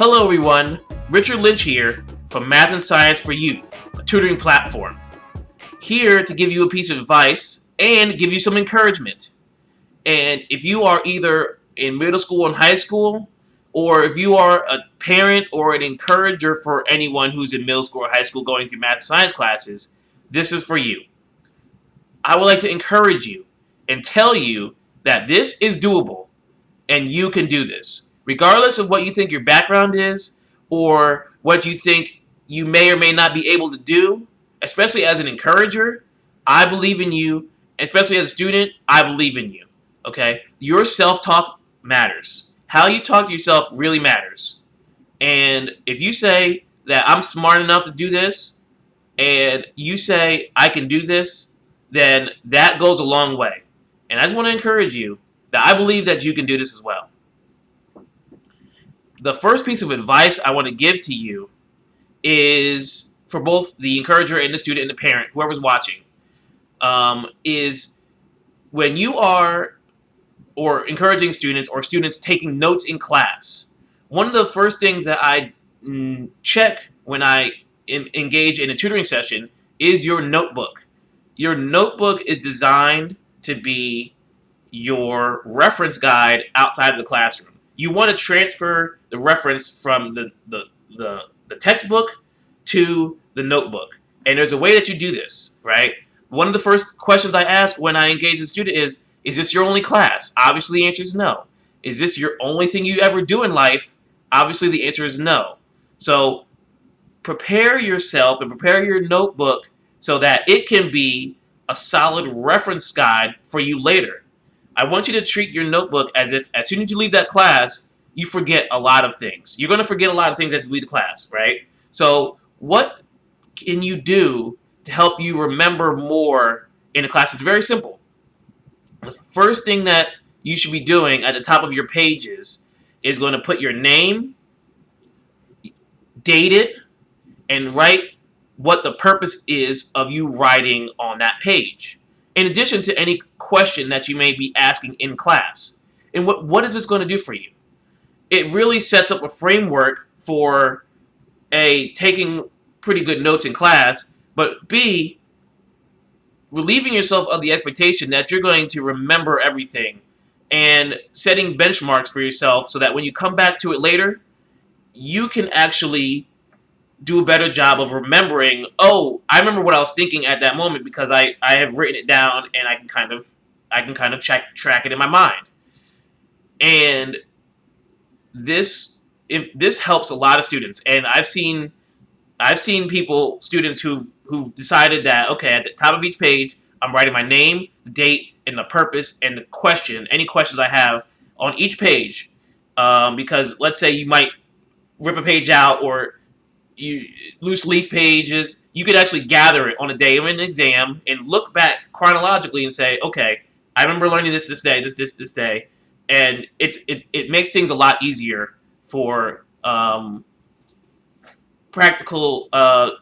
Hello everyone, Richard Lynch here from Math and Science for Youth, a tutoring platform. Here to give you a piece of advice and give you some encouragement. And if you are either in middle school and high school, or if you are a parent or an encourager for anyone who's in middle school or high school going through math and science classes, this is for you. I would like to encourage you and tell you that this is doable and you can do this. Regardless of what you think your background is or what you think you may or may not be able to do, especially as an encourager, I believe in you. Especially as a student, I believe in you. Okay? Your self-talk matters. How you talk to yourself really matters. And if you say that I'm smart enough to do this, and you say I can do this, then that goes a long way. And I just want to encourage you that I believe that you can do this as well. The first piece of advice I want to give to you is for both the encourager and the student and the parent, whoever's watching, is when you are or encouraging students or students taking notes in class, one of the first things that I check when I engage in a tutoring session is your notebook. Your notebook is designed to be your reference guide outside of the classroom. You want to transfer the reference from the textbook to the notebook. And there's a way that you do this, right? One of the first questions I ask when I engage a student is this your only class? Obviously the answer is no. Is this your only thing you ever do in life? Obviously the answer is no. So prepare yourself and prepare your notebook so that it can be a solid reference guide for you later. I want you to treat your notebook as if as soon as you leave that class, you forget a lot of things. You're going to forget a lot of things as you leave the class, right? So what can you do to help you remember more in the class? It's very simple. The first thing that you should be doing at the top of your pages is going to put your name, date it, and write what the purpose is of you writing on that page, in addition to any question that you may be asking in class. And what is this going to do for you? It really sets up a framework for A, taking pretty good notes in class, but B, relieving yourself of the expectation that you're going to remember everything and setting benchmarks for yourself so that when you come back to it later, you can actually do a better job of remembering, oh, I remember what I was thinking at that moment because I have written it down and I can kind of track it in my mind. And this helps a lot of students. And I've seen students who've decided that, okay, at the top of each page, I'm writing my name, the date, and the purpose and the question, any questions I have on each page. Because let's say you might rip a page out or loose leaf pages, you could actually gather it on a day of an exam and look back chronologically and say, okay, I remember learning this day, this day, and it makes things a lot easier for practical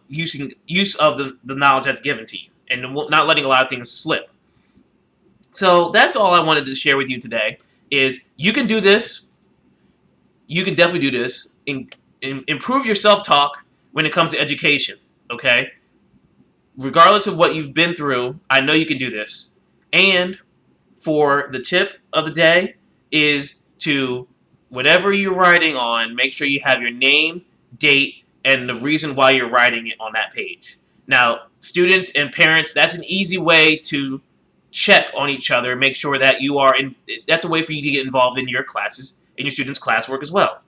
use of the knowledge that's given to you and not letting a lot of things slip. So that's all I wanted to share with you today is you can do this. You can definitely do this. Improve your self-talk when it comes to education, okay? Regardless of what you've been through, I know you can do this. And for the tip of the day is to, whatever you're writing on, make sure you have your name, date, and the reason why you're writing it on that page. Now, students and parents, that's an easy way to check on each other, make sure that you are that's a way for you to get involved in your classes, in your students' classwork as well.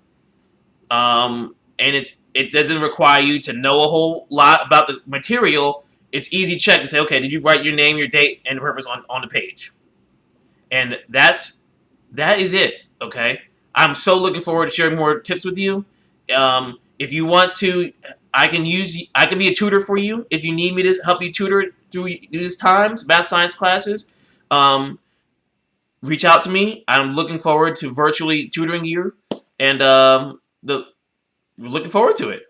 And it doesn't require you to know a whole lot about the material. It's easy check to say, okay, did you write your name, your date, and the purpose on the page? And that is it, okay? I'm so looking forward to sharing more tips with you. If you want to, I can be a tutor for you. If you need me to help you tutor through these times, math science classes, reach out to me. I'm looking forward to virtually tutoring you, and we're looking forward to it.